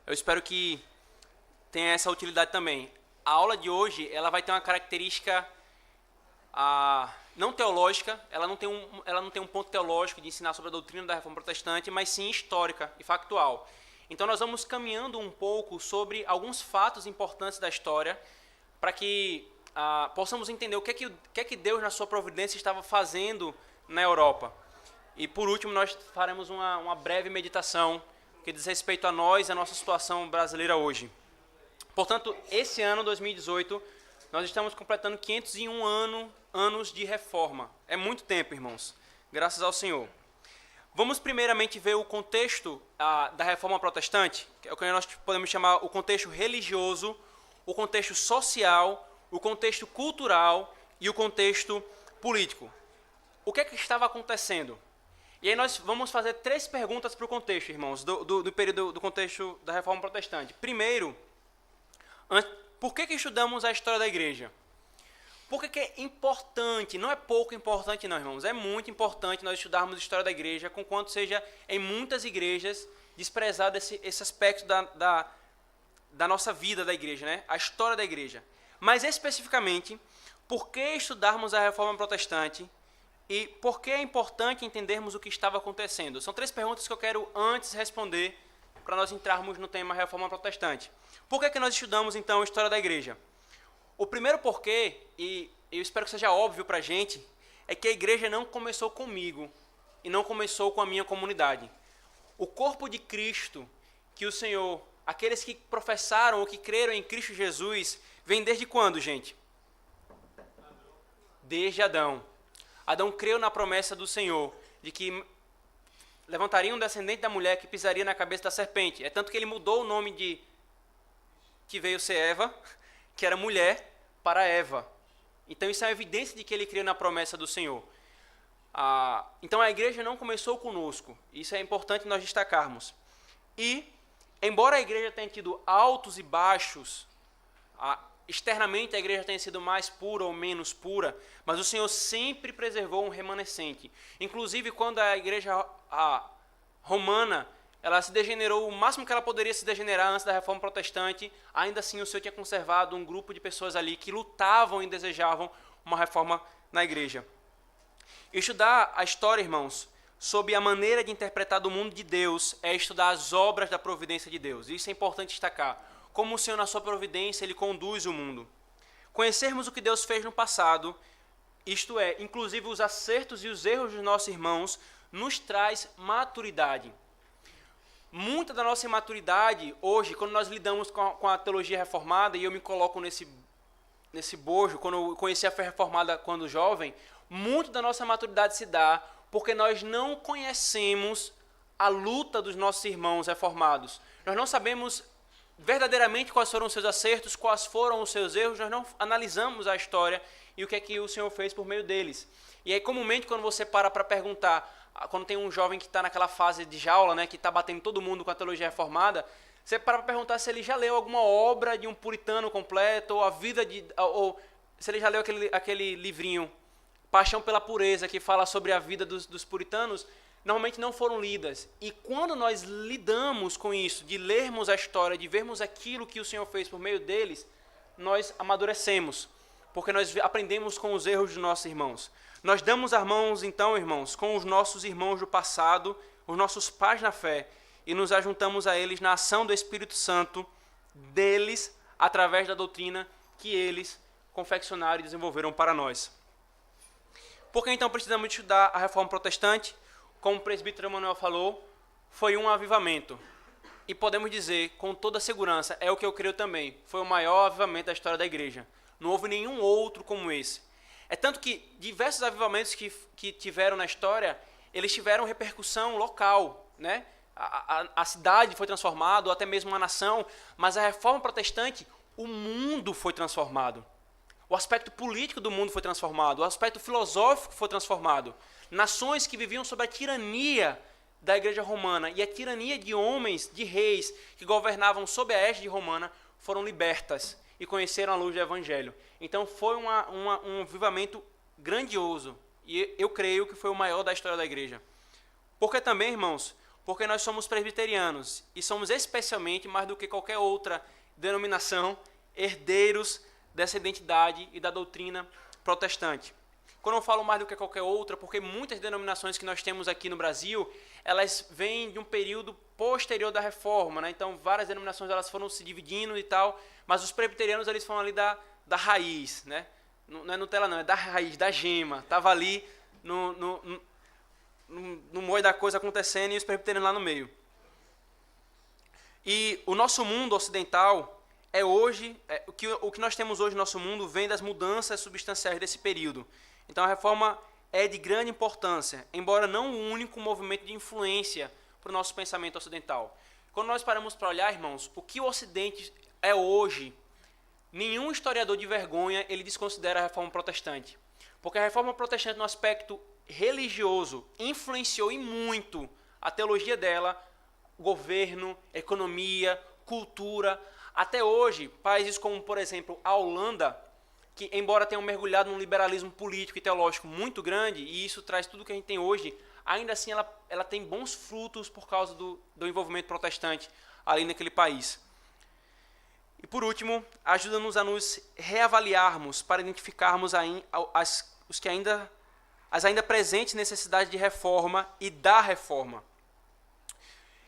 Eu espero que tenha essa utilidade também. A aula de hoje, ela vai ter uma característica não teológica, ela não tem um ponto teológico de ensinar sobre a doutrina da Reforma Protestante, mas sim histórica e factual. Então nós vamos caminhando um pouco sobre alguns fatos importantes da história para que possamos entender o que é que Deus, na sua providência, estava fazendo na Europa. E por último, nós faremos uma breve meditação que diz respeito a nós e a nossa situação brasileira hoje. Portanto, esse ano, 2018, nós estamos completando 501 anos de reforma. É muito tempo, irmãos. Graças ao Senhor. Vamos primeiramente ver o contexto da reforma protestante, que é o que nós podemos chamar o contexto religioso, o contexto social, o contexto cultural e o contexto político. O que é que estava acontecendo? E aí nós vamos fazer 3 perguntas para o contexto, irmãos, do período do contexto da Reforma Protestante. Primeiro, por que estudamos a história da igreja? Por que é importante? Não é pouco importante não, irmãos. É muito importante nós estudarmos a história da igreja, conquanto seja em muitas igrejas desprezado esse aspecto da nossa vida da igreja, né? A história da igreja. Mas especificamente, por que estudarmos a Reforma Protestante? E por que é importante entendermos o que estava acontecendo? São 3 perguntas que eu quero antes responder para nós entrarmos no tema Reforma Protestante. Por que nós estudamos, então, a história da igreja? O primeiro porquê, e eu espero que seja óbvio para a gente, é que a igreja não começou comigo e não começou com a minha comunidade. O corpo de Cristo, que o Senhor, aqueles que professaram ou que creram em Cristo Jesus, vem desde quando, gente? Desde Adão. Adão creu na promessa do Senhor, de que levantaria um descendente da mulher que pisaria na cabeça da serpente. É tanto que ele mudou o nome de que veio ser Eva, que era mulher, para Eva. Então isso é uma evidência de que ele creu na promessa do Senhor. Então a igreja não começou conosco. Isso é importante nós destacarmos. E, embora a igreja tenha tido altos e baixos, externamente a igreja tenha sido mais pura ou menos pura, mas o Senhor sempre preservou um remanescente. Inclusive, quando a igreja romana ela se degenerou o máximo que ela poderia se degenerar antes da Reforma Protestante, ainda assim o Senhor tinha conservado um grupo de pessoas ali que lutavam e desejavam uma reforma na igreja. Estudar a história, irmãos, sob a maneira de interpretar do mundo de Deus, é estudar as obras da providência de Deus. Isso é importante destacar. Como o Senhor, na sua providência, Ele conduz o mundo. Conhecermos o que Deus fez no passado, isto é, inclusive os acertos e os erros dos nossos irmãos, nos traz maturidade. Muita da nossa imaturidade hoje, quando nós lidamos com a teologia reformada, e eu me coloco nesse bojo, quando eu conheci a fé reformada quando jovem, muito da nossa maturidade se dá porque nós não conhecemos a luta dos nossos irmãos reformados. Nós não sabemos verdadeiramente quais foram os seus acertos, quais foram os seus erros, nós não analisamos a história e o que é que o Senhor fez por meio deles. E aí, comumente, quando você para perguntar, quando tem um jovem que está naquela fase de jaula, né, que está batendo todo mundo com a teologia reformada, você para perguntar se ele já leu alguma obra de um puritano completo, ou se ele já leu aquele livrinho, Paixão pela Pureza, que fala sobre a vida dos puritanos, normalmente não foram lidas. E quando nós lidamos com isso, de lermos a história, de vermos aquilo que o Senhor fez por meio deles, nós amadurecemos, porque nós aprendemos com os erros dos nossos irmãos. Nós damos as mãos, então, irmãos, com os nossos irmãos do passado, os nossos pais na fé, e nos ajuntamos a eles na ação do Espírito Santo deles, através da doutrina que eles confeccionaram e desenvolveram para nós. Por que então precisamos estudar a Reforma Protestante? Como o presbítero Emanuel falou, foi um avivamento. E podemos dizer, com toda segurança, é o que eu creio também, foi o maior avivamento da história da igreja. Não houve nenhum outro como esse. É tanto que diversos avivamentos que tiveram na história, eles tiveram repercussão local, né? A cidade foi transformada, ou até mesmo uma nação, mas a Reforma Protestante, o mundo foi transformado. O aspecto político do mundo foi transformado, o aspecto filosófico foi transformado. Nações que viviam sob a tirania da Igreja Romana e a tirania de homens, de reis, que governavam sob a égide romana, foram libertas e conheceram a luz do Evangelho. Então foi um avivamento grandioso, e eu creio que foi o maior da história da igreja. Porque também, irmãos, Porque nós somos presbiterianos e somos especialmente, mais do que qualquer outra denominação, herdeiros dessa identidade e da doutrina protestante. Quando eu falo mais do que qualquer outra, porque muitas denominações que nós temos aqui no Brasil, elas vêm de um período posterior da Reforma, né? Então, várias denominações elas foram se dividindo e tal, mas os presbiterianos eles foram ali da raiz, né? Não é Nutella não, é da raiz, da gema. Estava ali no meio da coisa acontecendo e os presbiterianos lá no meio. E o nosso mundo ocidental é hoje, o que nós temos hoje no nosso mundo vem das mudanças substanciais desse período. Então a reforma é de grande importância, embora não o único movimento de influência para o nosso pensamento ocidental. Quando nós paramos para olhar, irmãos, o que o Ocidente é hoje, nenhum historiador de vergonha ele desconsidera a reforma protestante. Porque a reforma protestante no aspecto religioso influenciou e muito a teologia dela, governo, economia, cultura. Até hoje, países como, por exemplo, a Holanda, que embora tenham mergulhado num liberalismo político e teológico muito grande, e isso traz tudo que a gente tem hoje, ainda assim ela tem bons frutos por causa do envolvimento protestante ali naquele país. E por último, ajuda-nos a nos reavaliarmos para identificarmos as ainda presentes necessidades de reforma e da reforma.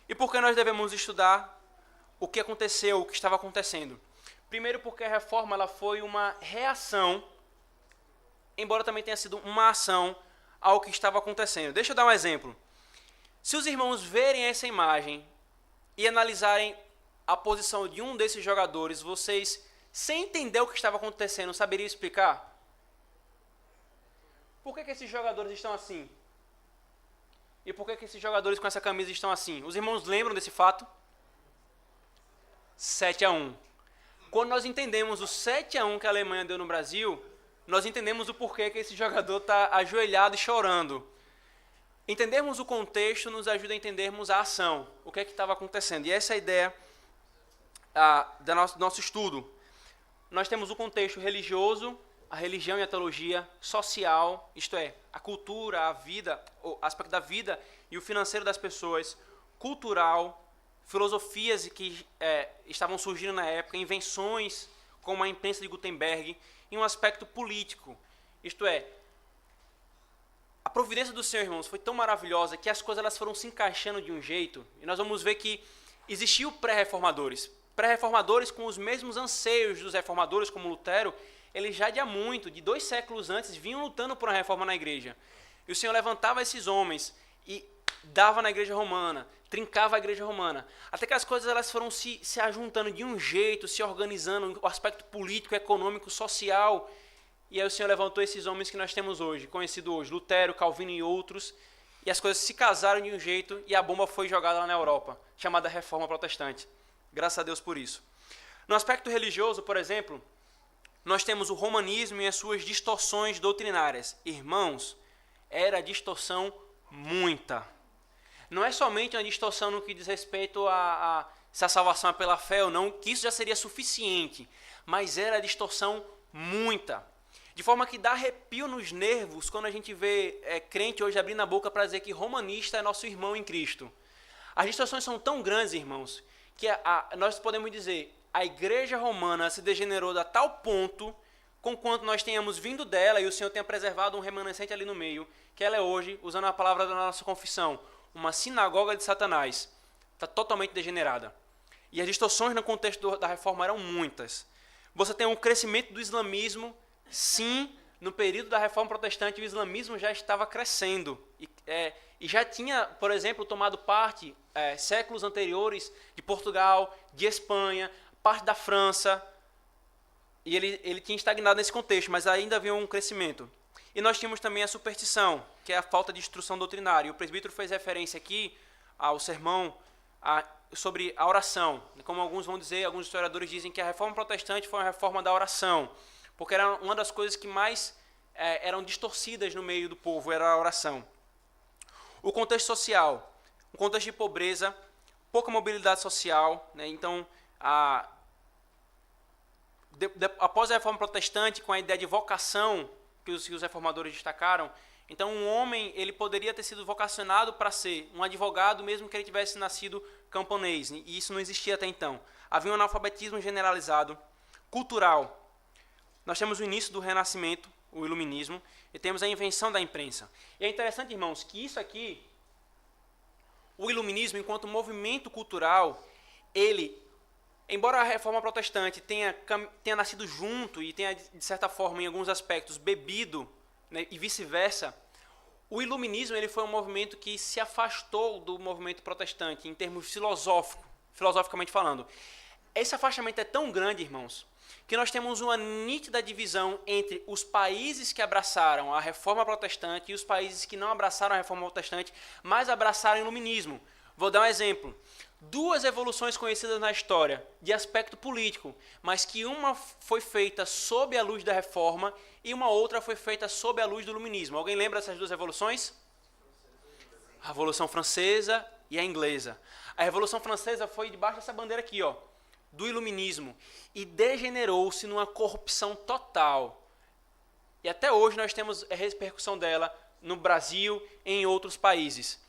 E por que nós devemos estudar o que aconteceu, o que estava acontecendo? Primeiro porque a reforma ela foi uma reação, embora também tenha sido uma ação ao que estava acontecendo. Deixa eu dar um exemplo. Se os irmãos verem essa imagem e analisarem a posição de um desses jogadores, vocês, sem entender o que estava acontecendo, saberiam explicar? Por que esses jogadores estão assim? E por que esses jogadores com essa camisa estão assim? Os irmãos lembram desse fato? 7-1. Quando nós entendemos o 7-1 que a Alemanha deu no Brasil, nós entendemos o porquê que esse jogador está ajoelhado e chorando. Entendermos o contexto nos ajuda a entendermos a ação, o que é que estava acontecendo. E essa é a ideia do nosso estudo. Nós temos o contexto religioso, a religião e a teologia social, isto é, a cultura, a vida, o aspecto da vida e o financeiro das pessoas, cultural, filosofias que estavam surgindo na época, invenções como a imprensa de Gutenberg, e um aspecto político. Isto é, a providência do Senhor, irmãos, foi tão maravilhosa que as coisas elas foram se encaixando de um jeito, e nós vamos ver que existiu pré-reformadores com os mesmos anseios dos reformadores, como Lutero. Eles já de 2 séculos antes, vinham lutando por uma reforma na igreja. E o Senhor levantava esses homens e dava na igreja romana, trincava a igreja romana. Até que as coisas elas foram se ajuntando de um jeito, se organizando, o aspecto político, econômico, social. E aí o Senhor levantou esses homens que nós temos hoje, conhecido hoje, Lutero, Calvino e outros. E as coisas se casaram de um jeito e a bomba foi jogada lá na Europa, chamada Reforma Protestante. Graças a Deus por isso. No aspecto religioso, por exemplo, nós temos o romanismo e as suas distorções doutrinárias. Irmãos, era distorção muita. Não é somente uma distorção no que diz respeito a se a salvação é pela fé ou não, que isso já seria suficiente, mas era distorção muita. De forma que dá arrepio nos nervos quando a gente vê crente hoje abrindo a boca para dizer que romanista é nosso irmão em Cristo. As distorções são tão grandes, irmãos, que nós podemos dizer a igreja romana se degenerou a tal ponto, conquanto nós tenhamos vindo dela e o Senhor tenha preservado um remanescente ali no meio, que ela é hoje, usando a palavra da nossa confissão, uma sinagoga de Satanás. Está totalmente degenerada. E as distorções no contexto da reforma eram muitas. Você tem um crescimento do islamismo, sim, no período da reforma protestante o islamismo já estava crescendo. E já tinha, por exemplo, tomado parte, séculos anteriores, de Portugal, de Espanha, parte da França, e ele tinha estagnado nesse contexto, mas ainda havia um crescimento. E nós tínhamos também a superstição, que é a falta de instrução doutrinária. E o presbítero fez referência aqui ao sermão sobre a oração. Como alguns vão dizer, alguns historiadores dizem que a reforma protestante foi uma reforma da oração, porque era uma das coisas que mais eram distorcidas no meio do povo, era a oração. O contexto social, um contexto de pobreza, pouca mobilidade social, né? Então, após a reforma protestante, com a ideia de vocação que os reformadores destacaram, Então, um homem, ele poderia ter sido vocacionado para ser um advogado, mesmo que ele tivesse nascido camponês, e isso não existia até então. Havia um analfabetismo generalizado, cultural. Nós temos o início do Renascimento, o Iluminismo, e temos a invenção da imprensa. E é interessante, irmãos, que isso aqui, o Iluminismo, enquanto movimento cultural, ele, embora a Reforma Protestante tenha nascido junto e tenha, de certa forma, em alguns aspectos, bebido, né, e vice-versa, o Iluminismo ele foi um movimento que se afastou do movimento protestante, em termos filosoficamente falando. Esse afastamento é tão grande, irmãos, que nós temos uma nítida divisão entre os países que abraçaram a Reforma Protestante e os países que não abraçaram a Reforma Protestante, mas abraçaram o Iluminismo. Vou dar um exemplo. Duas evoluções conhecidas na história, de aspecto político, mas que uma foi feita sob a luz da Reforma e uma outra foi feita sob a luz do Iluminismo. Alguém lembra dessas duas revoluções? A Revolução Francesa e a Inglesa. A Revolução Francesa foi debaixo dessa bandeira aqui, ó, do Iluminismo, e degenerou-se numa corrupção total. E até hoje nós temos a repercussão dela no Brasil e em outros países.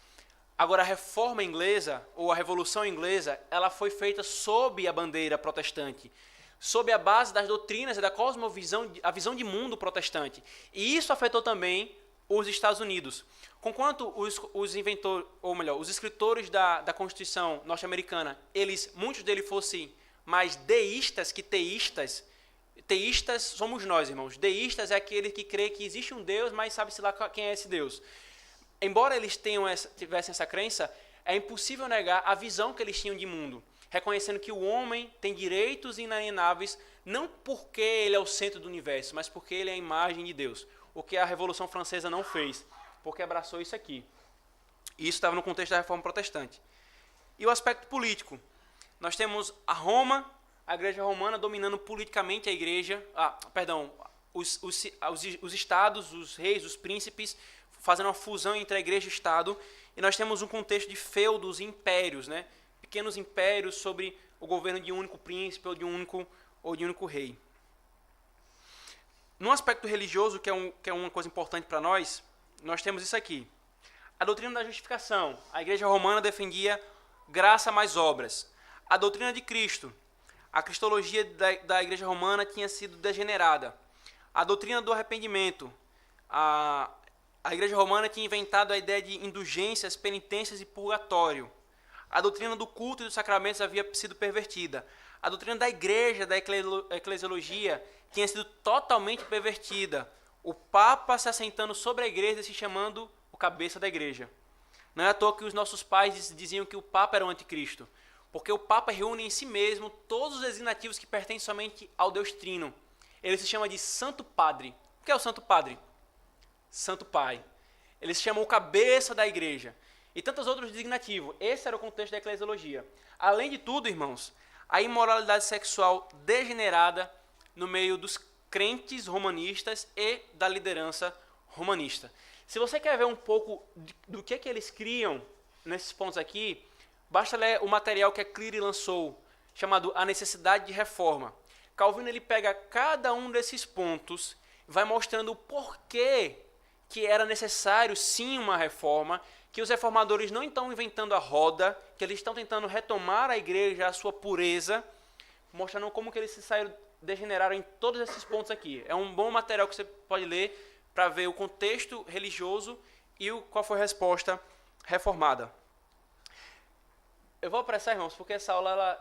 Agora, a Reforma Inglesa, ou a Revolução Inglesa, ela foi feita sob a bandeira protestante, sob a base das doutrinas e da cosmovisão, a visão de mundo protestante. E isso afetou também os Estados Unidos. Conquanto os inventores, ou melhor, os escritores da Constituição norte-americana, muitos deles fossem mais deístas que teístas. Teístas somos nós, irmãos. Deístas é aquele que crê que existe um Deus, mas sabe-se lá quem é esse Deus. Embora eles tivessem essa crença, é impossível negar a visão que eles tinham de mundo, reconhecendo que o homem tem direitos inalienáveis, não porque ele é o centro do universo, mas porque ele é a imagem de Deus. O que a Revolução Francesa não fez, porque abraçou isso aqui. E isso estava no contexto da Reforma Protestante. E o aspecto político. Nós temos a Igreja Romana dominando politicamente a Igreja, os estados, os reis, os príncipes, fazendo uma fusão entre a Igreja e o Estado, e nós temos um contexto de feudos e impérios, né? Pequenos impérios sobre o governo de um único príncipe ou de um único rei. No aspecto religioso, que é uma coisa importante para nós temos isso aqui. A doutrina da justificação. A Igreja Romana defendia graça mais obras. A doutrina de Cristo. A cristologia da Igreja Romana tinha sido degenerada. A doutrina do arrependimento. A Igreja Romana tinha inventado a ideia de indulgências, penitências e purgatório. A doutrina do culto e dos sacramentos havia sido pervertida. A doutrina da igreja, da eclesiologia, tinha sido totalmente pervertida. O Papa se assentando sobre a igreja e se chamando o cabeça da igreja. Não é à toa que os nossos pais diziam que o Papa era o anticristo, porque o Papa reúne em si mesmo todos os designativos que pertencem somente ao Deus Trino. Ele se chama de Santo Padre. O que é o Santo Padre? Santo Pai. Ele se chama o cabeça da igreja. E tantos outros designativos. Esse era o contexto da eclesiologia. Além de tudo, irmãos, a imoralidade sexual degenerada no meio dos crentes romanistas e da liderança romanista. Se você quer ver um pouco do que eles criam nesses pontos aqui, basta ler o material que a Cleary lançou, chamado A Necessidade de Reforma. Calvino ele pega cada um desses pontos, vai mostrando o porquê que era necessário sim uma reforma, que os reformadores não estão inventando a roda, que eles estão tentando retomar a igreja, a sua pureza, mostrando como que eles se degeneraram em todos esses pontos aqui. É um bom material que você pode ler para ver o contexto religioso e qual foi a resposta reformada. Eu vou apressar, irmãos, porque essa aula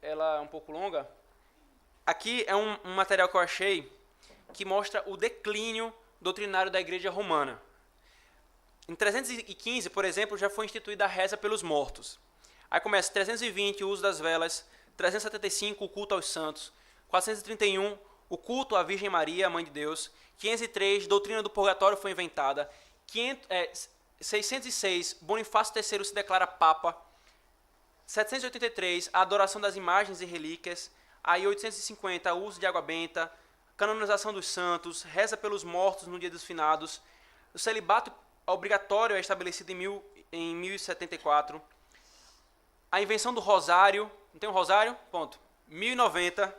ela é um pouco longa. Aqui é um material que eu achei que mostra o declínio doutrinário da igreja romana. Em 315, por exemplo, já foi instituída a reza pelos mortos. Aí começa 320, o uso das velas. 375, o culto aos santos. 431, o culto à Virgem Maria, a Mãe de Deus. 503, doutrina do purgatório foi inventada. 606, Bonifácio III se declara papa. 783, a adoração das imagens e relíquias. Aí 850, o uso de água benta. Canonização dos santos, reza pelos mortos no dia dos finados. O celibato obrigatório é estabelecido em 1074. A invenção do rosário, não tem um rosário? Ponto. 1090.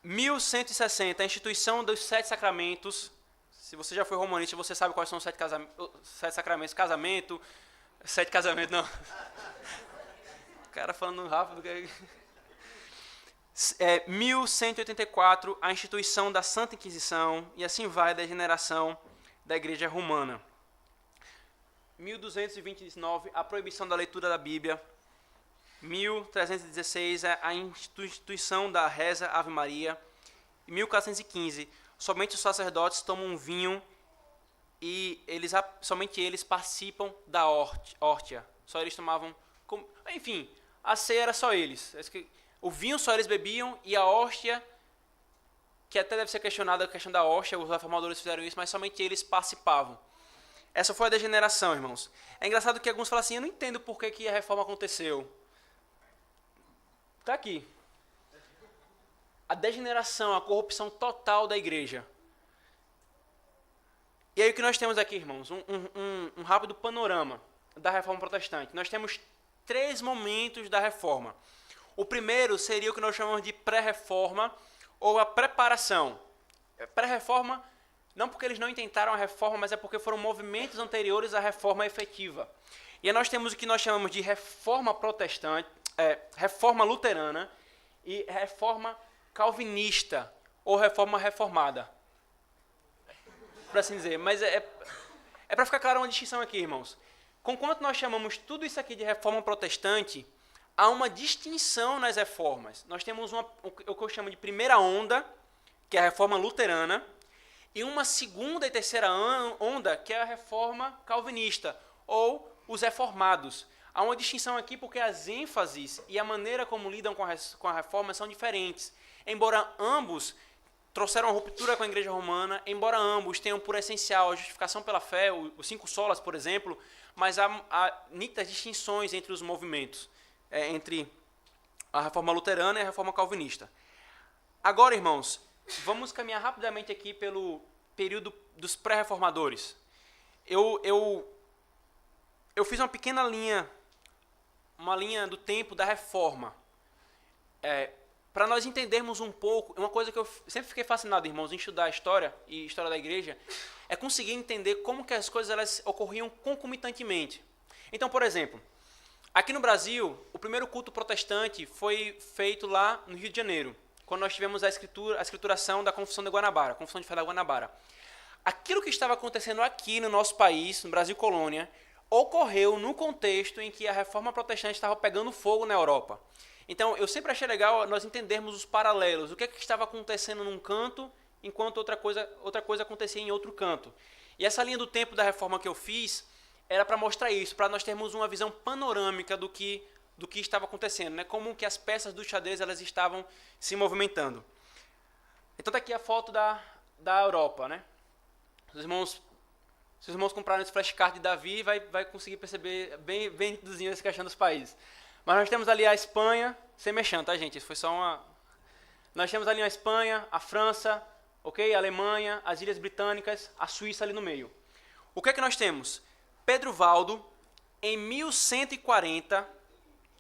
1160, a instituição dos 7 sacramentos. Se você já foi romanista, você sabe quais são os 7 sacramentos. Casamento, 7 casamentos, não. O cara falando rápido. 1184, a instituição da Santa Inquisição, e assim vai a degeneração da Igreja Romana. 1229, a proibição da leitura da Bíblia. 1316, a instituição da reza Ave Maria. Em 1415, somente os sacerdotes tomam vinho e somente eles participam da hórtia. Só eles tomavam... Enfim, a ceia era só eles. O vinho só eles bebiam e a hóstia, que até deve ser questionada a questão da hóstia, os reformadores fizeram isso, mas somente eles participavam. Essa foi a degeneração, irmãos. É engraçado que alguns falam assim, eu não entendo por que a reforma aconteceu. Está aqui. A degeneração, a corrupção total da igreja. E aí o que nós temos aqui, irmãos? Um rápido panorama da reforma protestante. Nós temos 3 momentos da reforma. O primeiro seria o que nós chamamos de pré-reforma ou a preparação. Pré-reforma, não porque eles não intentaram a reforma, mas é porque foram movimentos anteriores à reforma efetiva. E aí nós temos o que nós chamamos de reforma protestante, reforma luterana e reforma calvinista ou reforma reformada. Por assim dizer. Mas é para ficar claro uma distinção aqui, irmãos. Conquanto nós chamamos tudo isso aqui de reforma protestante, há uma distinção nas reformas. Nós temos o que eu chamo de primeira onda, que é a reforma luterana, e uma segunda e terceira onda, que é a reforma calvinista, ou os reformados. Há uma distinção aqui porque as ênfases e a maneira como lidam com a reforma são diferentes. Embora ambos trouxeram uma ruptura com a igreja romana, embora ambos tenham por essencial a justificação pela fé, os 5 solas, por exemplo, mas há nítidas distinções entre os movimentos. Entre a reforma luterana e a reforma calvinista. Agora, irmãos, vamos caminhar rapidamente aqui pelo período dos pré-reformadores. Eu fiz uma pequena linha, uma linha do tempo da reforma. Para nós entendermos um pouco, uma coisa que eu sempre fiquei fascinado, irmãos, em estudar a história e história da igreja, é conseguir entender como que as coisas elas ocorriam concomitantemente. Então, por exemplo, aqui no Brasil, o primeiro culto protestante foi feito lá no Rio de Janeiro, quando nós tivemos a escrituração da Confissão de Guanabara, a Confissão de Fé da Guanabara. Aquilo que estava acontecendo aqui no nosso país, no Brasil colônia, ocorreu no contexto em que a reforma protestante estava pegando fogo na Europa. Então, eu sempre achei legal nós entendermos os paralelos, o que estava acontecendo num canto, enquanto outra coisa acontecia em outro canto. E essa linha do tempo da reforma que eu fiz era para mostrar isso, para nós termos uma visão panorâmica do que estava acontecendo, né? Como que as peças do xadrez elas estavam se movimentando. Então está aqui a foto da Europa, né? Se os irmãos comprarem esse flashcard de Davi, vai conseguir perceber bem nidozinho essa questão dos países. Mas nós temos ali a Espanha, sem mexer, tá, gente? Isso foi só uma... Nós temos ali a Espanha, a França, ok? A Alemanha, as Ilhas Britânicas, a Suíça ali no meio. O que é que nós temos? Pedro Valdo, em 1140,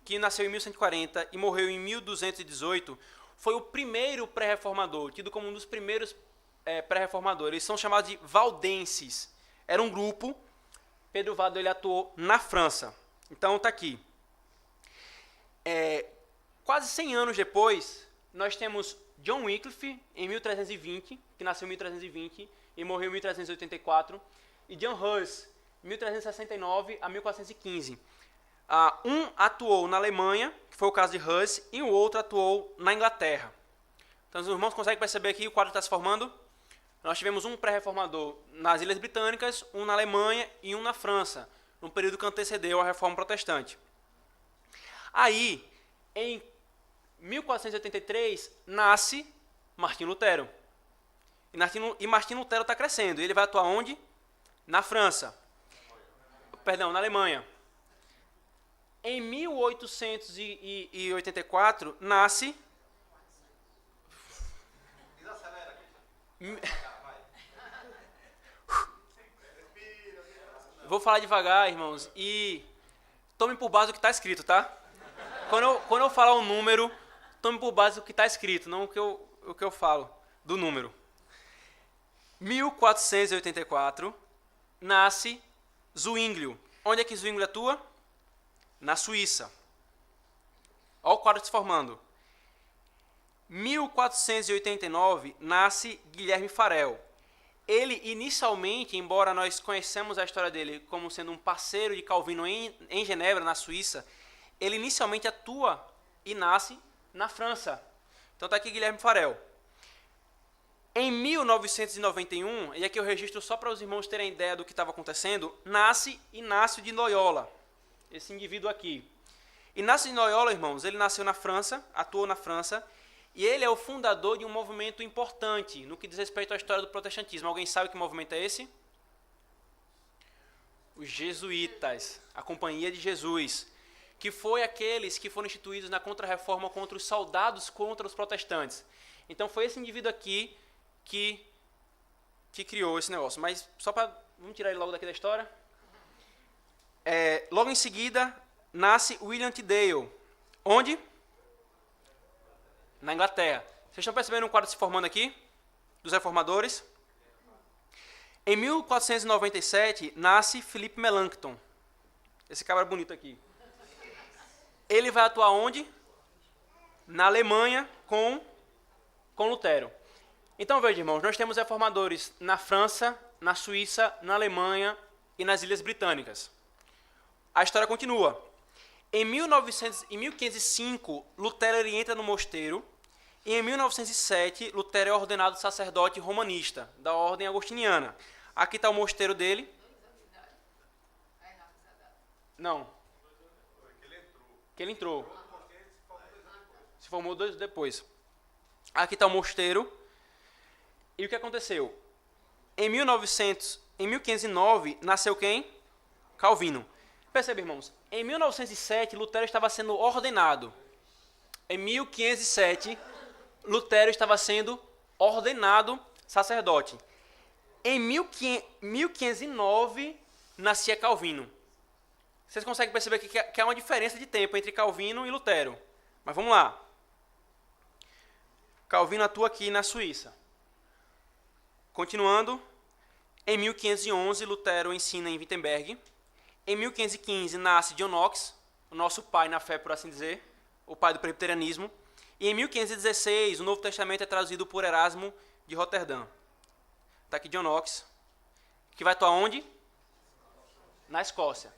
que nasceu em 1140 e morreu em 1218, foi o primeiro pré-reformador, tido como um dos primeiros pré-reformadores. Eles são chamados de valdenses. Era um grupo. Pedro Valdo ele atuou na França. Então está aqui. Quase 100 anos depois, nós temos John Wycliffe, em 1320, que nasceu em 1320 e morreu em 1384, e John Hus, 1369 a 1415. Um atuou na Alemanha, que foi o caso de Hus, e o outro atuou na Inglaterra. Então, os irmãos conseguem perceber aqui o quadro está se formando? Nós tivemos um pré-reformador nas Ilhas Britânicas, um na Alemanha e um na França, no período que antecedeu a Reforma Protestante. Aí, em 1483, nasce Martim Lutero. E Martim Lutero está crescendo. E ele vai atuar onde? Na França. Perdão, na Alemanha. Em 1884, nasce... Desacelera. Vou falar devagar, irmãos, e tomem por base o que está escrito, tá? Quando eu falar um número, tome por base o que está escrito, não o que eu o que eu falo do número. 1484, nasce Zwinglio. Onde é que Zwinglio atua? Na Suíça. Olha o quadro se formando. 1489, nasce Guilherme Farel. Ele, inicialmente, embora nós conhecemos a história dele como sendo um parceiro de Calvino em Genebra, na Suíça, ele inicialmente atua e nasce na França. Então está aqui Guilherme Farel. Em 1991, e aqui eu registro só para os irmãos terem ideia do que estava acontecendo, nasce Inácio de Loyola, esse indivíduo aqui. Inácio de Loyola, irmãos, ele nasceu na França, atuou na França, e ele é o fundador de um movimento importante no que diz respeito à história do protestantismo. Alguém sabe que movimento é esse? Os jesuítas, a Companhia de Jesus, que foi aqueles que foram instituídos na Contra-Reforma contra os soldados contra os protestantes. Então foi esse indivíduo aqui que criou esse negócio. Mas só para... Vamos tirar ele logo daqui da história. Logo em seguida, nasce William Tyndale. Onde? Na Inglaterra. Vocês estão percebendo um quadro se formando aqui? Dos reformadores? Em 1497, nasce Philippe Melanchthon. Esse cabra bonito aqui. Ele vai atuar onde? Na Alemanha com Lutero. Então, veja, irmãos, nós temos reformadores na França, na Suíça, na Alemanha e nas Ilhas Britânicas. A história continua. Em 1505, Lutero ele entra no mosteiro e em 1907, Lutero é ordenado sacerdote romanista da ordem agostiniana. Aqui está o mosteiro dele. Não. Que ele entrou. Se formou 2 anos depois. Aqui está o mosteiro. E o que aconteceu? Em 1509, nasceu quem? Calvino. Percebe, irmãos? Em 1907, Lutero estava sendo ordenado. Em 1507, Lutero estava sendo ordenado sacerdote. Em 1509, nascia Calvino. Vocês conseguem perceber que há uma diferença de tempo entre Calvino e Lutero. Mas vamos lá. Calvino atua aqui na Suíça. Continuando, em 1511, Lutero ensina em Wittenberg. Em 1515, nasce John Knox, o nosso pai na fé, por assim dizer, o pai do presbiterianismo. E em 1516, o Novo Testamento é traduzido por Erasmo de Roterdã. Está aqui John Knox, que vai atuar onde? Na Escócia.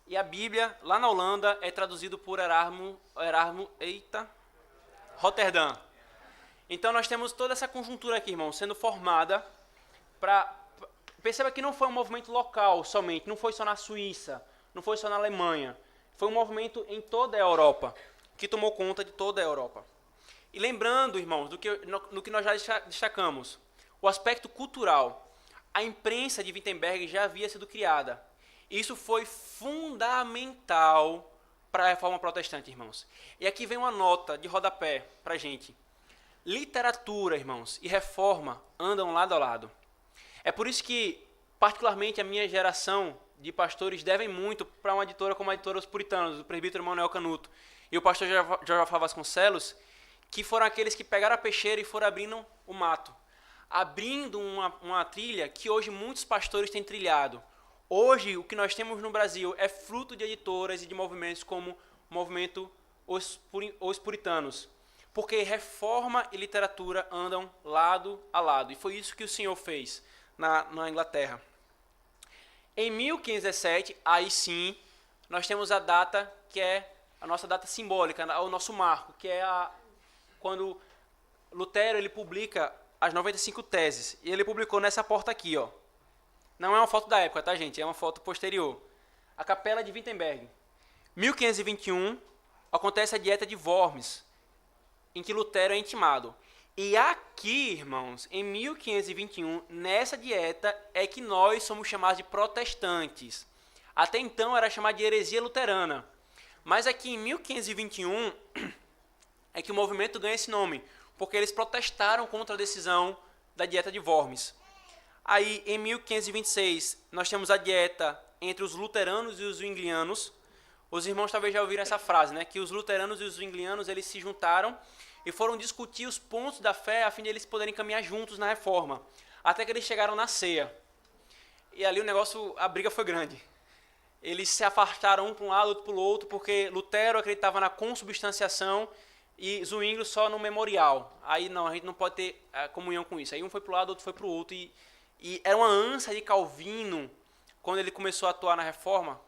E a Bíblia, lá na Holanda, é traduzido por Roterdã. Então nós temos toda essa conjuntura aqui, irmão, sendo formada para... Perceba que não foi um movimento local somente, não foi só na Suíça, não foi só na Alemanha. Foi um movimento em toda a Europa, que tomou conta de toda a Europa. E lembrando, irmãos, no que nós já destacamos, o aspecto cultural. A imprensa de Wittenberg já havia sido criada. Isso foi fundamental para a reforma protestante, irmãos. E aqui vem uma nota de rodapé para a gente. Literatura, irmãos, e reforma andam lado a lado. É por isso que, particularmente, a minha geração de pastores devem muito para uma editora como a editora Os Puritanos, do presbítero Manuel Canuto e o pastor Jorge Rafael Vasconcelos, que foram aqueles que pegaram a peixeira e foram abrindo o mato. Abrindo uma trilha que hoje muitos pastores têm trilhado. Hoje, o que nós temos no Brasil é fruto de editoras e de movimentos como o movimento Os Puritanos. Porque reforma e literatura andam lado a lado. E foi isso que o Senhor fez na Inglaterra. Em 1517, aí sim, nós temos a data que é a nossa data simbólica, o nosso marco, que é quando Lutero ele publica as 95 teses. E ele publicou nessa porta aqui, ó. Não é uma foto da época, tá, gente? É uma foto posterior. A Capela de Wittenberg. 1521, acontece a Dieta de Worms, em que Lutero é intimado. E aqui, irmãos, em 1521, nessa dieta é que nós somos chamados de protestantes. Até então era chamado de heresia luterana. Mas aqui em 1521 é que o movimento ganha esse nome, porque eles protestaram contra a decisão da Dieta de Worms. Aí, em 1526, nós temos a dieta entre os luteranos e os zwinglianos. Os irmãos talvez já ouviram essa frase, né? Que os luteranos e os zwinglianos, eles se juntaram e foram discutir os pontos da fé a fim de eles poderem caminhar juntos na reforma. Até que eles chegaram na ceia. E ali o negócio, a briga foi grande. Eles se afastaram um para um lado, outro para o outro, porque Lutero acreditava na consubstanciação e Zwinglio só no memorial. Aí não, a gente não pode ter comunhão com isso. Aí um foi para o lado, outro foi para o outro. E era uma ânsia de Calvino, quando ele começou a atuar na reforma,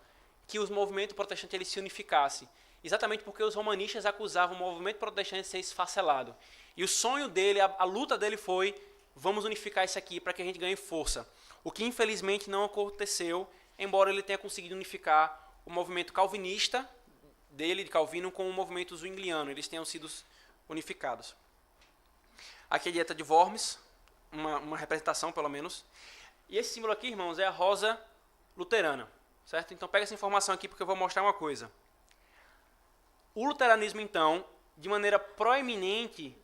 que os movimentos protestantes eles se unificassem. Exatamente porque os romanistas acusavam o movimento protestante de ser esfacelado. E o sonho dele, a luta dele foi, vamos unificar isso aqui para que a gente ganhe força. O que infelizmente não aconteceu, embora ele tenha conseguido unificar o movimento calvinista dele, de Calvino, com o movimento zwingliano. Eles tenham sido unificados. Aqui é a dieta de Worms, uma representação pelo menos. E esse símbolo aqui, irmãos, é a rosa luterana. Certo? Então pega essa informação aqui porque eu vou mostrar uma coisa. O luteranismo, então, de maneira proeminente,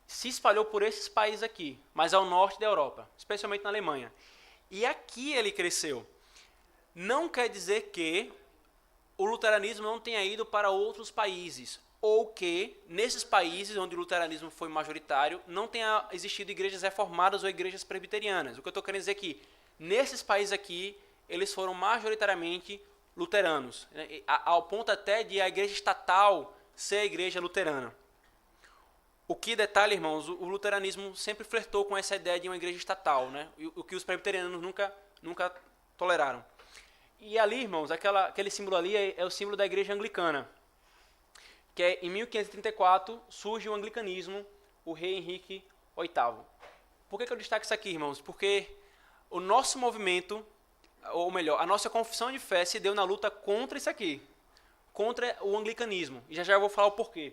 se espalhou por esses países aqui, mas ao norte da Europa, especialmente na Alemanha. E aqui ele cresceu. Não quer dizer que o luteranismo não tenha ido para outros países, ou que nesses países onde o luteranismo foi majoritário, não tenha existido igrejas reformadas ou igrejas presbiterianas. O que eu estou querendo dizer é que, nesses países aqui, eles foram majoritariamente luteranos, né? Ao ponto até de a igreja estatal ser a igreja luterana. O que, detalhe, irmãos, o luteranismo sempre flertou com essa ideia de uma igreja estatal, né? O que os presbiterianos nunca toleraram. E ali, irmãos, aquele símbolo ali é o símbolo da igreja anglicana, que é em 1534 surge o anglicanismo, o rei Henrique VIII. Por que eu destaco isso aqui, irmãos? Porque o nosso movimento, ou melhor, a nossa confissão de fé se deu na luta contra isso aqui, contra o anglicanismo. E já eu vou falar o porquê.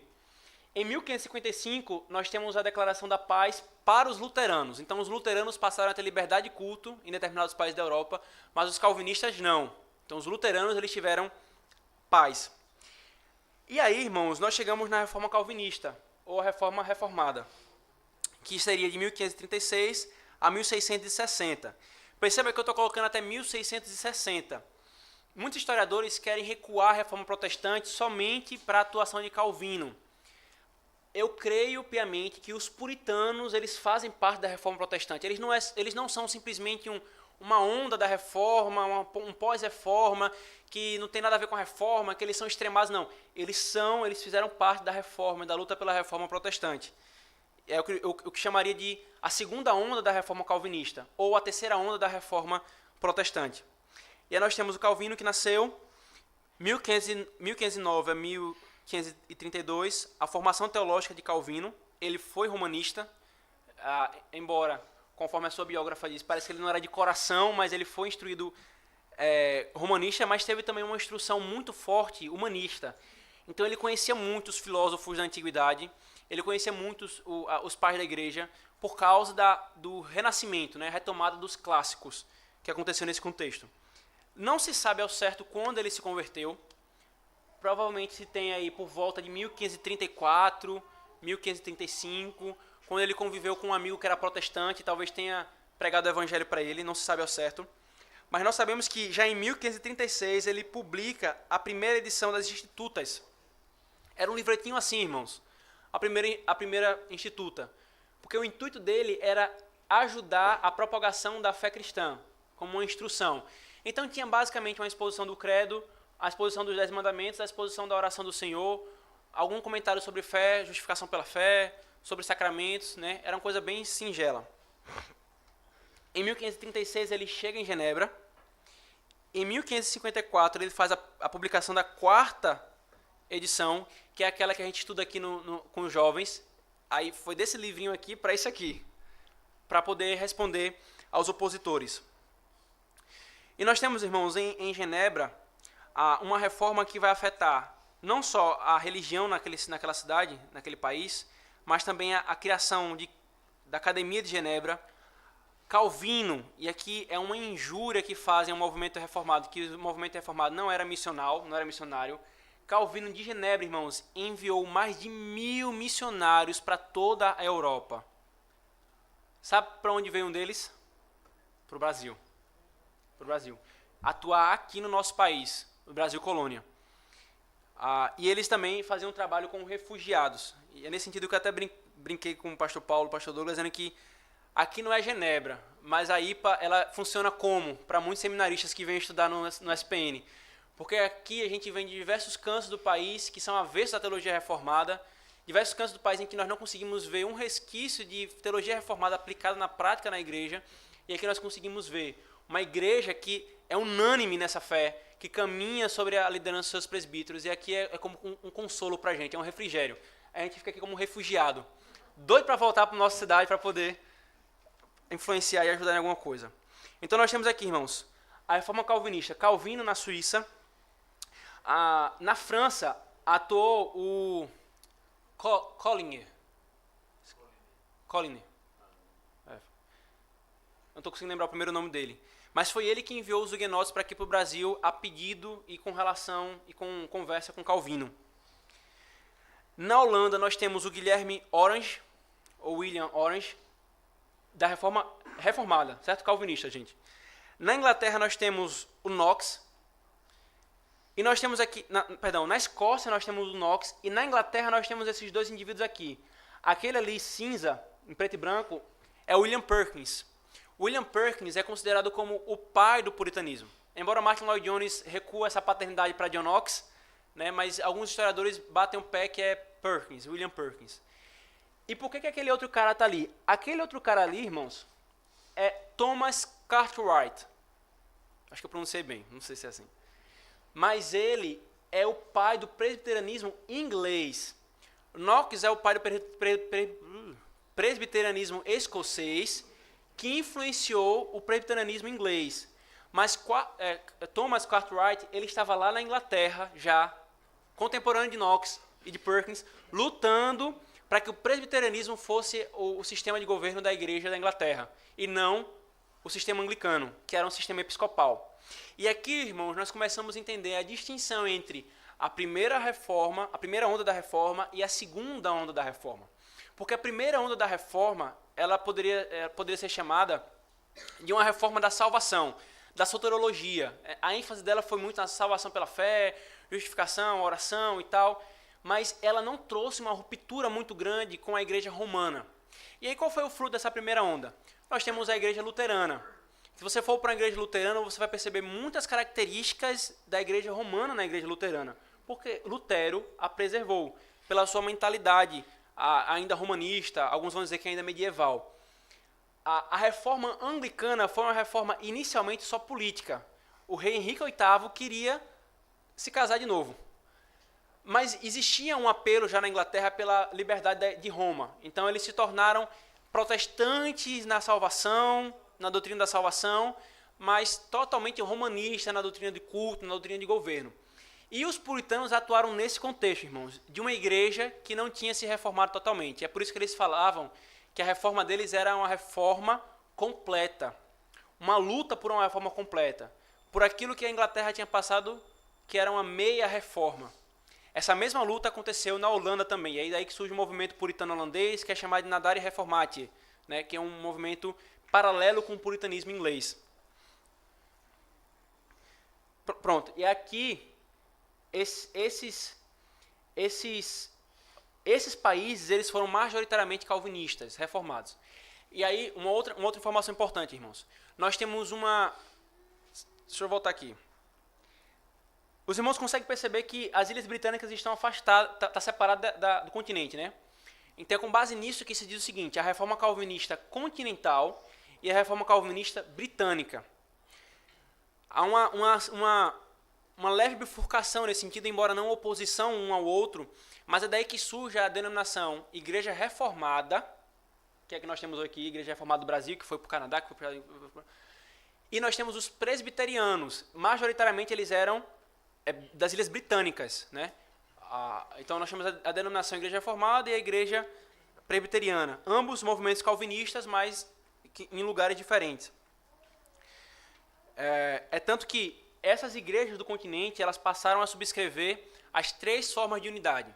Em 1555, nós temos a declaração da paz para os luteranos. Então, os luteranos passaram a ter liberdade de culto em determinados países da Europa, mas os calvinistas não. Então, os luteranos eles tiveram paz. E aí, irmãos, nós chegamos na Reforma Calvinista, ou a Reforma Reformada, que seria de 1536 a 1660. Perceba que eu estou colocando até 1660. Muitos historiadores querem recuar a Reforma Protestante somente para a atuação de Calvino. Eu creio piamente que os puritanos eles fazem parte da Reforma Protestante. Eles não são simplesmente uma onda da Reforma, um pós-Reforma, que não tem nada a ver com a Reforma, que eles são extremados, não. Eles fizeram parte da Reforma, da luta pela Reforma Protestante. É o que chamaria de a segunda onda da Reforma Calvinista, ou a terceira onda da Reforma Protestante. E aí nós temos o Calvino, que nasceu 1509 a 1532, a formação teológica de Calvino. Ele foi romanista, embora, conforme a sua biógrafa diz, parece que ele não era de coração, mas ele foi instruído romanista, mas teve também uma instrução muito forte humanista. Então ele conhecia muitos filósofos da antiguidade, ele conhecia muitos os pais da igreja, por causa do renascimento, né, a retomada dos clássicos que aconteceu nesse contexto. Não se sabe ao certo quando ele se converteu. Provavelmente se tem aí por volta de 1534, 1535, quando ele conviveu com um amigo que era protestante, talvez tenha pregado o evangelho para ele, não se sabe ao certo. Mas nós sabemos que já em 1536 ele publica a primeira edição das Institutas. Era um livretinho assim, irmãos, a primeira Instituta, porque o intuito dele era ajudar a propagação da fé cristã, como uma instrução. Então tinha basicamente uma exposição do credo, a exposição dos 10 mandamentos, a exposição da oração do Senhor, algum comentário sobre fé, justificação pela fé, sobre sacramentos, né? Era uma coisa bem singela. Em 1536 ele chega em Genebra. Em 1554 ele faz a publicação da quarta edição, que é aquela que a gente estuda aqui com os jovens. Aí foi desse livrinho aqui para esse aqui, para poder responder aos opositores. E nós temos, irmãos, em Genebra, uma reforma que vai afetar não só a religião naquela cidade, naquele país, mas também a criação da Academia de Genebra. Calvino, e aqui é uma injúria que fazem ao movimento reformado, que o movimento reformado não era missionário. Calvino de Genebra, irmãos, enviou mais de 1000 missionários para toda a Europa. Sabe para onde veio um deles? Para o Brasil. Atuar aqui no nosso país, no Brasil colônia. E eles também faziam um trabalho com refugiados. E é nesse sentido que eu até brinquei com o pastor Paulo, o pastor Douglas, dizendo que aqui não é Genebra, mas a IPA ela funciona como? Para muitos seminaristas que vêm estudar no SPN. Porque aqui a gente vem de diversos cantos do país que são avessos da teologia reformada, diversos cantos do país em que nós não conseguimos ver um resquício de teologia reformada aplicada na prática na igreja, e aqui nós conseguimos ver uma igreja que é unânime nessa fé, que caminha sobre a liderança dos seus presbíteros, e aqui é como um consolo para a gente, é um refrigério. A gente fica aqui como um refugiado, doido para voltar para a nossa cidade para poder influenciar e ajudar em alguma coisa. Então nós temos aqui, irmãos, a reforma calvinista, Calvino na Suíça. Na França atuou o Collier. Não estou conseguindo lembrar o primeiro nome dele. Mas foi ele que enviou os huguenotes para aqui para o Brasil a pedido e com relação e com conversa com Calvino. Na Holanda nós temos o Guilherme Orange, ou William Orange, da reforma reformada, certo? Calvinista, gente. Na Inglaterra nós temos o Knox. E nós temos aqui, na Escócia nós temos o Knox, e na Inglaterra nós temos esses dois indivíduos aqui. Aquele ali cinza, em preto e branco, é William Perkins. William Perkins é considerado como o pai do puritanismo. Embora Martin Lloyd Jones recua essa paternidade para John Knox, né, mas alguns historiadores batem o pé que é Perkins, William Perkins. E por que aquele outro cara está ali? Aquele outro cara ali, irmãos, é Thomas Cartwright. Acho que eu pronunciei bem, não sei se é assim. Mas ele é o pai do presbiterianismo inglês. Knox é o pai do presbiterianismo escocês, que influenciou o presbiterianismo inglês. Mas Thomas Cartwright, ele estava lá na Inglaterra, já contemporâneo de Knox e de Perkins, lutando para que o presbiterianismo fosse o sistema de governo da igreja da Inglaterra, e não o sistema anglicano, que era um sistema episcopal. E aqui, irmãos, nós começamos a entender a distinção entre a primeira reforma, a primeira onda da reforma e a segunda onda da reforma. Porque a primeira onda da reforma, ela poderia ser chamada de uma reforma da salvação, da soteriologia. A ênfase dela foi muito na salvação pela fé, justificação, oração e tal, mas ela não trouxe uma ruptura muito grande com a igreja romana. E aí qual foi o fruto dessa primeira onda? Nós temos a igreja luterana. Se você for para a igreja luterana, você vai perceber muitas características da igreja romana na igreja luterana, porque Lutero a preservou pela sua mentalidade ainda romanista, alguns vão dizer que ainda medieval. A reforma anglicana foi uma reforma inicialmente só política. O rei Henrique VIII queria se casar de novo. Mas existia um apelo já na Inglaterra pela liberdade de Roma. Então eles se tornaram protestantes na salvação, na doutrina da salvação, mas totalmente romanistas na doutrina de culto, na doutrina de governo. E os puritanos atuaram nesse contexto, irmãos, de uma igreja que não tinha se reformado totalmente. É por isso que eles falavam que a reforma deles era uma reforma completa, uma luta por uma reforma completa, por aquilo que a Inglaterra tinha passado, que era uma meia reforma. Essa mesma luta aconteceu na Holanda também, e aí daí que surge o movimento puritano holandês, que é chamado de Nadari Reformatie, né, que é um movimento paralelo com o puritanismo inglês. Pronto, e aqui esses países eles foram majoritariamente calvinistas, reformados. E aí uma outra informação importante, irmãos. Nós temos deixa eu voltar aqui. Os irmãos conseguem perceber que as ilhas britânicas estão afastadas, está separada do continente, né? Então é com base nisso que se diz o seguinte: a reforma calvinista continental e a reforma calvinista britânica. Há uma leve bifurcação nesse sentido, embora não oposição um ao outro, mas é daí que surge a denominação Igreja Reformada, que é que nós temos aqui, Igreja Reformada do Brasil, que foi para o Canadá, que foi para... E nós temos os presbiterianos, majoritariamente eles eram das Ilhas Britânicas, né? Então nós temos a denominação Igreja Reformada e a Igreja Presbiteriana, ambos movimentos calvinistas, mas em lugares diferentes. Tanto que essas igrejas do continente elas passaram a subscrever as 3 formas de unidade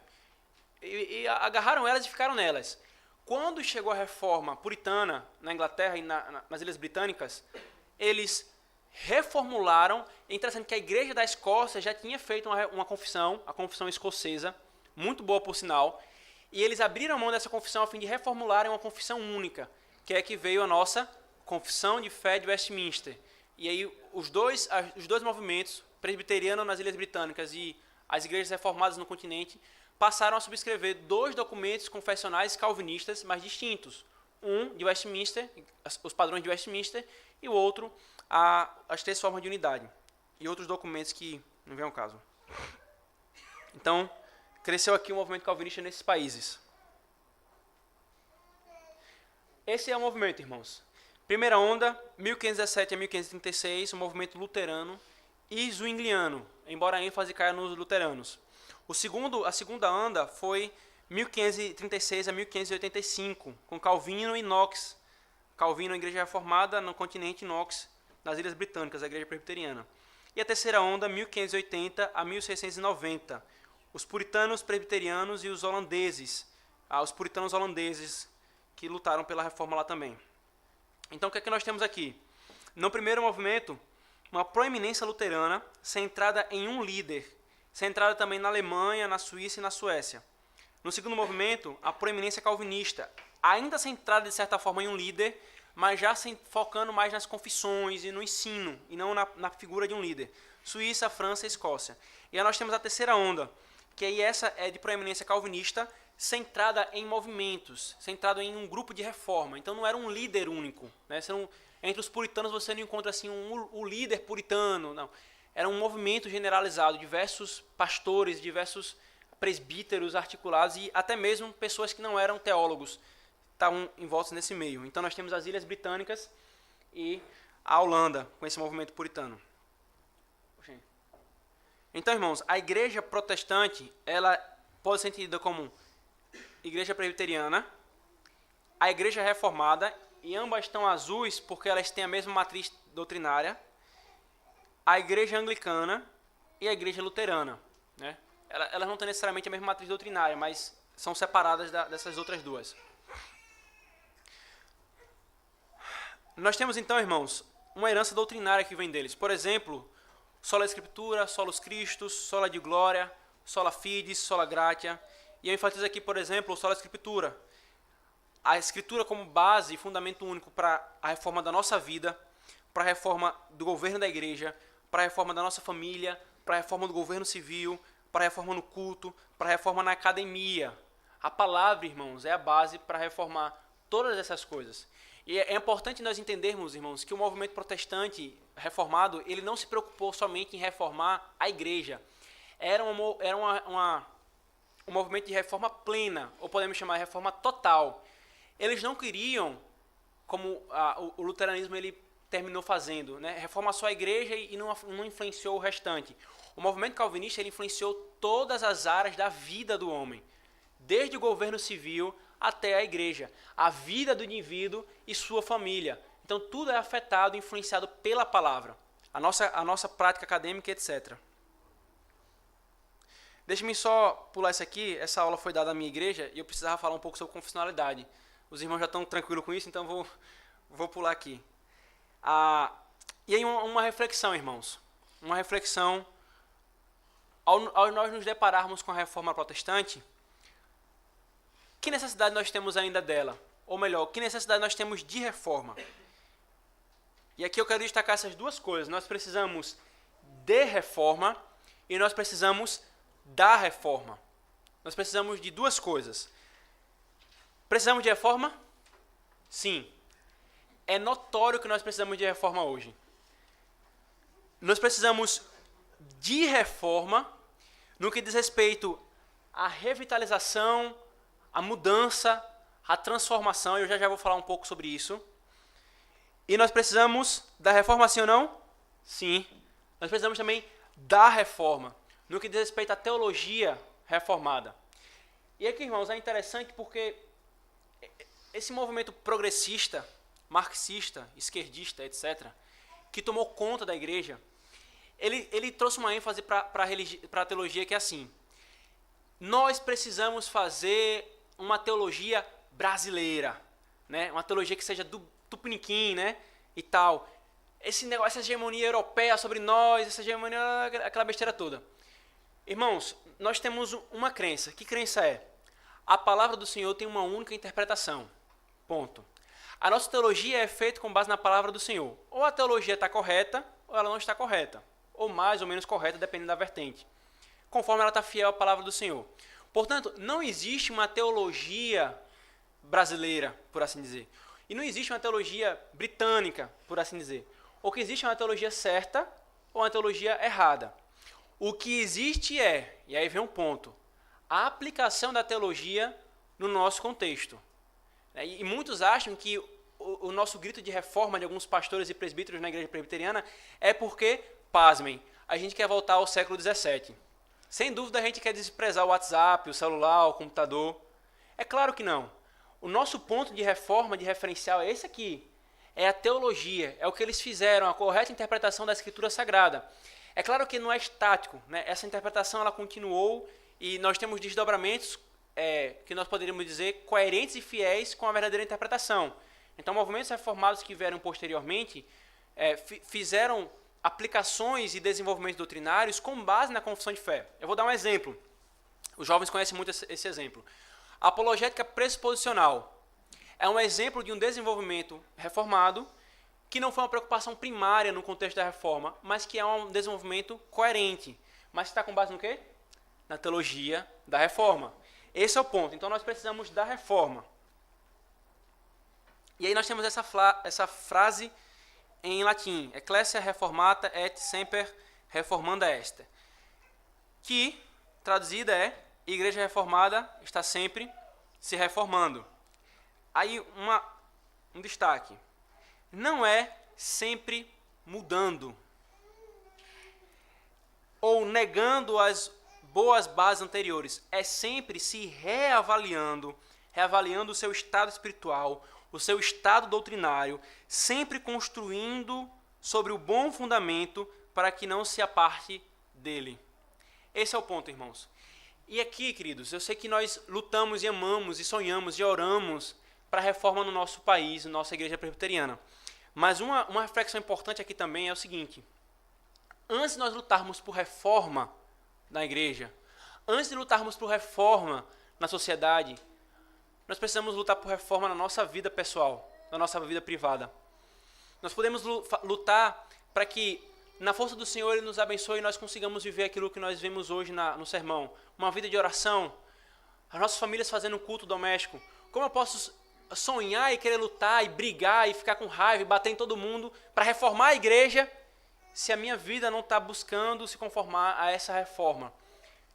e agarraram elas e ficaram nelas. Quando chegou a reforma puritana na Inglaterra e nas Ilhas Britânicas, eles reformularam. É interessante que a igreja da Escócia já tinha feito uma confissão, a confissão escocesa, muito boa por sinal, e eles abriram mão dessa confissão a fim de reformularem uma confissão única, que é que veio a nossa Confissão de Fé de Westminster. E aí os dois movimentos, presbiteriano nas Ilhas Britânicas e as igrejas reformadas no continente, passaram a subscrever 2 documentos confessionais calvinistas, mas distintos. Um de Westminster, os padrões de Westminster, e o outro, as 3 formas de unidade. E outros documentos que não vem ao caso. Então, cresceu aqui o movimento calvinista nesses países. Esse é o movimento, irmãos. Primeira onda, 1517 a 1536, o movimento luterano e zwingliano, embora a ênfase caia nos luteranos. A segunda onda foi 1536 a 1585, com Calvino e Knox. Calvino, a igreja reformada no continente, Knox, nas Ilhas Britânicas, a igreja presbiteriana. E a terceira onda, 1580 a 1690, os puritanos presbiterianos e os holandeses, os puritanos holandeses que lutaram pela reforma lá também. Então, o que é que nós temos aqui? No primeiro movimento, uma proeminência luterana centrada em um líder, centrada também na Alemanha, na Suíça e na Suécia. No segundo movimento, a proeminência calvinista, ainda centrada de certa forma em um líder, mas já focando mais nas confissões e no ensino, e não na figura de um líder. Suíça, França e Escócia. E aí nós temos a terceira onda, que aí essa é de proeminência calvinista, centrada em movimentos, centrado em um grupo de reforma. Então não era um líder único, né? Entre os puritanos você não encontra assim um líder puritano, não. Era um movimento generalizado, diversos pastores, diversos presbíteros articulados e até mesmo pessoas que não eram teólogos estavam envoltos nesse meio. Então nós temos as Ilhas Britânicas e a Holanda com esse movimento puritano. Então, irmãos, a igreja protestante, ela pode ser entendida como igreja presbiteriana, a igreja reformada, e ambas estão azuis porque elas têm a mesma matriz doutrinária, a igreja anglicana e a igreja luterana, né? Elas não têm necessariamente a mesma matriz doutrinária, mas são separadas dessas outras duas. Nós temos então, irmãos, uma herança doutrinária que vem deles. Por exemplo, sola Escritura, solus Christus, sola de glória, sola fides, sola gratia. E eu enfatizo aqui, por exemplo, sola Escritura. A Escritura como base e fundamento único para a reforma da nossa vida, para a reforma do governo da igreja, para a reforma da nossa família, para a reforma do governo civil, para a reforma no culto, para a reforma na academia. A palavra, irmãos, é a base para reformar todas essas coisas. E é importante nós entendermos, irmãos, que o movimento protestante reformado, ele não se preocupou somente em reformar a igreja. Era um movimento de reforma plena, ou podemos chamar de reforma total. Eles não queriam, como o luteranismo ele terminou fazendo, né, reformar só a igreja e não influenciou o restante. O movimento calvinista ele influenciou todas as áreas da vida do homem, desde o governo civil até a igreja, a vida do indivíduo e sua família. Então tudo é afetado, influenciado pela palavra, a nossa prática acadêmica, etc. Deixe-me só pular isso aqui. Essa aula foi dada à minha igreja e eu precisava falar um pouco sobre confessionalidade. Os irmãos já estão tranquilos com isso, então vou pular aqui. E aí uma reflexão, irmãos. Uma reflexão. Ao nós nos depararmos com a reforma protestante, que necessidade nós temos ainda dela? Ou melhor, que necessidade nós temos de reforma? E aqui eu quero destacar essas duas coisas. Nós precisamos de reforma e nós precisamos da reforma. Nós precisamos de duas coisas. Precisamos de reforma? Sim. É notório que nós precisamos de reforma hoje. Nós precisamos de reforma no que diz respeito à revitalização, à mudança, à transformação. Eu já vou falar um pouco sobre isso. E nós precisamos da reforma, sim ou não? Sim. Nós precisamos também da reforma no que diz respeito à teologia reformada. E aqui, irmãos, é interessante porque esse movimento progressista, marxista, esquerdista, etc., que tomou conta da igreja, ele trouxe uma ênfase para a teologia que é assim: nós precisamos fazer uma teologia brasileira, né? Uma teologia que seja do tupiniquim, né? E tal. esse negócio, essa hegemonia europeia sobre nós, essa hegemonia, aquela besteira toda. Irmãos, nós temos uma crença. Que crença é? A palavra do Senhor tem uma única interpretação. Ponto. A nossa teologia é feita com base na palavra do Senhor. Ou a teologia está correta, ou ela não está correta. Ou mais ou menos correta, dependendo da vertente. Conforme ela está fiel à palavra do Senhor. Portanto, não existe uma teologia brasileira, por assim dizer. E não existe uma teologia britânica, por assim dizer. O que existe é uma teologia certa ou uma teologia errada. O que existe é, e aí vem um ponto, a aplicação da teologia no nosso contexto. E muitos acham que o nosso grito de reforma de alguns pastores e presbíteros na igreja presbiteriana é porque, pasmem, a gente quer voltar ao século XVII. Sem dúvida a gente quer desprezar o WhatsApp, o celular, o computador. É claro que não. O nosso ponto de reforma, de referencial é esse aqui. É a teologia, é o que eles fizeram, a correta interpretação da Escritura Sagrada. É claro que não é estático, né? Essa interpretação ela continuou e nós temos desdobramentos que nós poderíamos dizer coerentes e fiéis com a verdadeira interpretação. Então, movimentos reformados que vieram posteriormente fizeram aplicações e desenvolvimentos doutrinários com base na confissão de fé. Eu vou dar um exemplo. Os jovens conhecem muito esse exemplo. A apologética pressuposicional é um exemplo de um desenvolvimento reformado que não foi uma preocupação primária no contexto da reforma, mas que é um desenvolvimento coerente. Mas está com base no quê? Na teologia da reforma. Esse é o ponto. Então, nós precisamos da reforma. E aí nós temos essa frase em latim, Ecclesia reformata et semper reformanda est, que, traduzida é, Igreja reformada está sempre se reformando. Aí, um destaque. Não é sempre mudando ou negando as boas bases anteriores. É sempre se reavaliando o seu estado espiritual, o seu estado doutrinário, sempre construindo sobre o bom fundamento para que não se aparte dele. Esse é o ponto, irmãos. E aqui, queridos, eu sei que nós lutamos e amamos e sonhamos e oramos para a reforma no nosso país, na nossa igreja presbiteriana. Mas uma reflexão importante aqui também é o seguinte. Antes de nós lutarmos por reforma na igreja, antes de lutarmos por reforma na sociedade, nós precisamos lutar por reforma na nossa vida pessoal, na nossa vida privada. Nós podemos lutar para que, na força do Senhor, Ele nos abençoe e nós consigamos viver aquilo que nós vemos hoje no sermão. Uma vida de oração, as nossas famílias fazendo um culto doméstico. Como eu posso sonhar e querer lutar e brigar e ficar com raiva e bater em todo mundo para reformar a igreja se a minha vida não está buscando se conformar a essa reforma?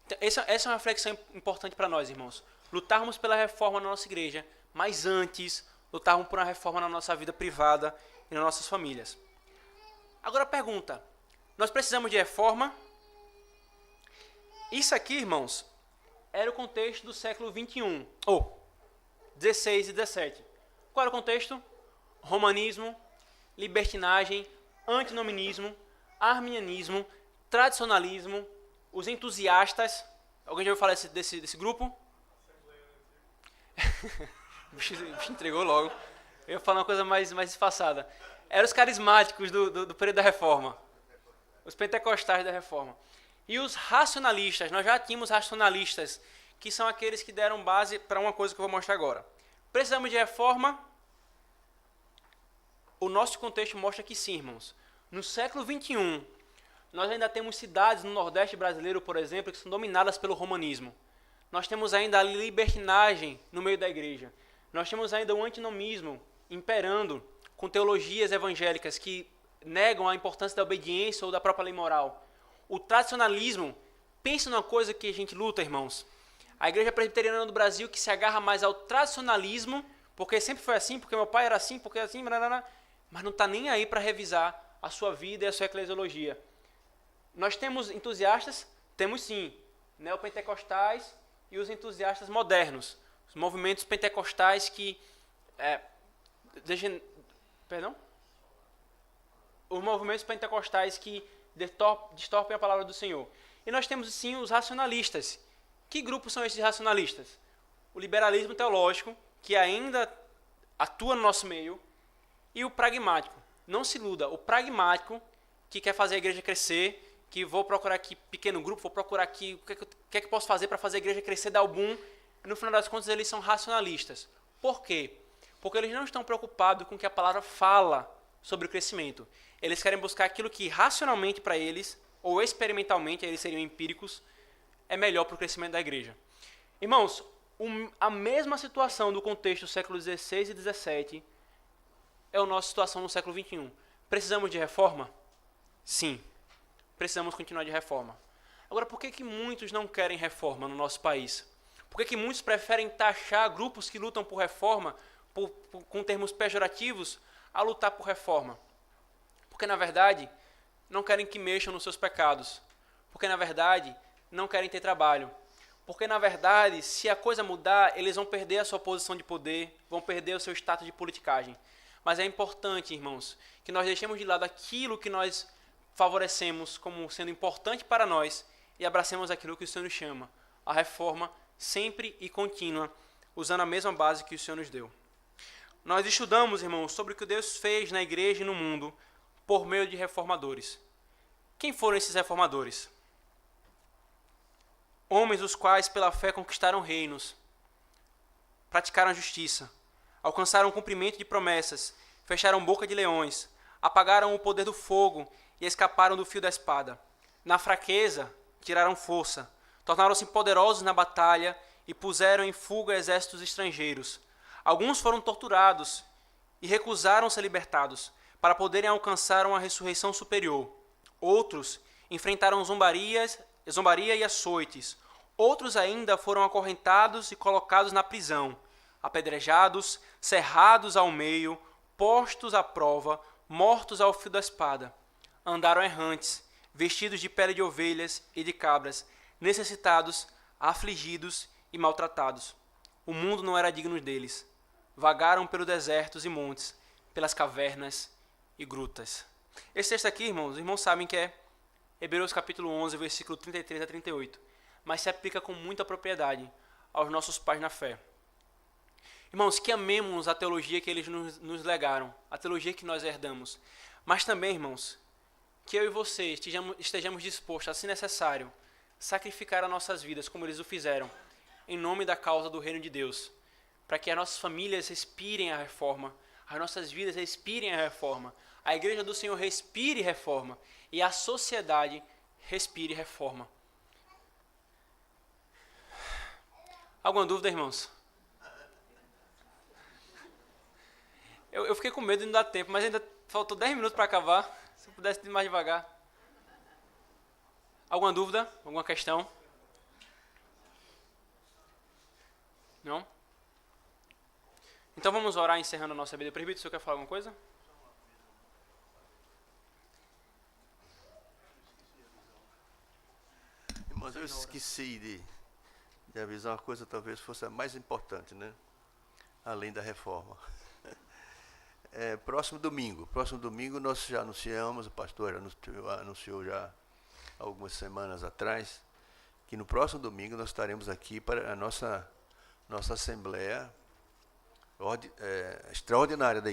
Então, essa é uma reflexão importante para nós, irmãos. Lutarmos pela reforma na nossa igreja, mas antes lutarmos por uma reforma na nossa vida privada e nas nossas famílias. Agora pergunta, nós precisamos de reforma? Isso aqui, irmãos, era o contexto do século XXI, ou 16 e 17. Qual era o contexto? Romanismo, libertinagem, antinomianismo, arminianismo, tradicionalismo, os entusiastas. Alguém já ouviu falar desse grupo? O bicho entregou logo. Eu ia falar uma coisa mais disfarçada. Eram os carismáticos do período da reforma. Os pentecostais da reforma. E os racionalistas. Nós já tínhamos racionalistas, que são aqueles que deram base para uma coisa que eu vou mostrar agora. Precisamos de reforma? O nosso contexto mostra que sim, irmãos. No século XXI, nós ainda temos cidades no Nordeste brasileiro, por exemplo, que são dominadas pelo romanismo. Nós temos ainda a libertinagem no meio da igreja. Nós temos ainda o antinomismo imperando com teologias evangélicas que negam a importância da obediência ou da própria lei moral. O tradicionalismo, pensa numa coisa que a gente luta, irmãos. A igreja presbiteriana do Brasil que se agarra mais ao tradicionalismo, porque sempre foi assim, porque meu pai era assim, porque assim, mas não está nem aí para revisar a sua vida e a sua eclesiologia. Nós temos entusiastas? Temos sim. Neopentecostais e os entusiastas modernos. Os movimentos pentecostais que... Os movimentos pentecostais que distorcem a palavra do Senhor. E nós temos sim os racionalistas. Que grupos são esses racionalistas? O liberalismo teológico, que ainda atua no nosso meio, e o pragmático. não se iluda. O pragmático, que quer fazer a igreja crescer, que vou procurar aqui pequeno grupo, vou procurar aqui o que é que eu posso fazer para fazer a igreja crescer, dar o boom. E no final das contas eles são racionalistas. Por quê? Porque eles não estão preocupados com o que a palavra fala sobre o crescimento. Eles querem buscar aquilo que racionalmente para eles, ou experimentalmente, eles seriam empíricos, é melhor para o crescimento da igreja. Irmãos, a mesma situação do contexto do século XVI e XVII é a nossa situação no século XXI. Precisamos de reforma? Sim, precisamos continuar de reforma. Agora, por que muitos não querem reforma no nosso país? Por que muitos preferem taxar grupos que lutam por reforma, com termos pejorativos, a lutar por reforma? Porque, na verdade, não querem que mexam nos seus pecados. Porque, na verdade, não querem ter trabalho. Porque, na verdade, se a coisa mudar, eles vão perder a sua posição de poder, vão perder o seu status de politicagem. Mas é importante, irmãos, que nós deixemos de lado aquilo que nós favorecemos como sendo importante para nós e abracemos aquilo que o Senhor nos chama, a reforma sempre e contínua, usando a mesma base que o Senhor nos deu. Nós estudamos, irmãos, sobre o que Deus fez na igreja e no mundo por meio de reformadores. Quem foram esses reformadores? Homens os quais, pela fé, conquistaram reinos, praticaram a justiça, alcançaram o cumprimento de promessas, fecharam boca de leões, apagaram o poder do fogo e escaparam do fio da espada. Na fraqueza, tiraram força, tornaram-se poderosos na batalha e puseram em fuga exércitos estrangeiros. Alguns foram torturados e recusaram ser libertados, para poderem alcançar uma ressurreição superior. Outros enfrentaram zombaria e açoites. Outros ainda foram acorrentados e colocados na prisão, apedrejados, cerrados ao meio, postos à prova, mortos ao fio da espada. Andaram errantes, vestidos de pele de ovelhas e de cabras, necessitados, afligidos e maltratados. O mundo não era digno deles. Vagaram pelos desertos e montes, pelas cavernas e grutas. Esse texto aqui, irmãos, os irmãos sabem que é Hebreus capítulo 11, versículo 33 a 38, mas se aplica com muita propriedade aos nossos pais na fé. Irmãos, que amemos a teologia que eles nos legaram, a teologia que nós herdamos, mas também, irmãos, que eu e você estejamos dispostos a, se necessário, sacrificar as nossas vidas como eles o fizeram, em nome da causa do reino de Deus, para que as nossas famílias respirem a reforma, as nossas vidas respirem a reforma, a igreja do Senhor respire reforma e a sociedade respire reforma. Alguma dúvida, irmãos? Eu fiquei com medo de não dar tempo, mas ainda faltou 10 minutos para acabar. Se eu pudesse ir mais devagar. Alguma dúvida? Alguma questão? Não? Então vamos orar encerrando a nossa vida. Presbítero, o senhor quer falar alguma coisa? Irmãos, eu esqueci de avisar uma coisa, talvez fosse a mais importante, né? Além da reforma. Próximo domingo nós já anunciamos, o pastor anunciou já algumas semanas atrás, que no próximo domingo nós estaremos aqui para a nossa assembleia extraordinária da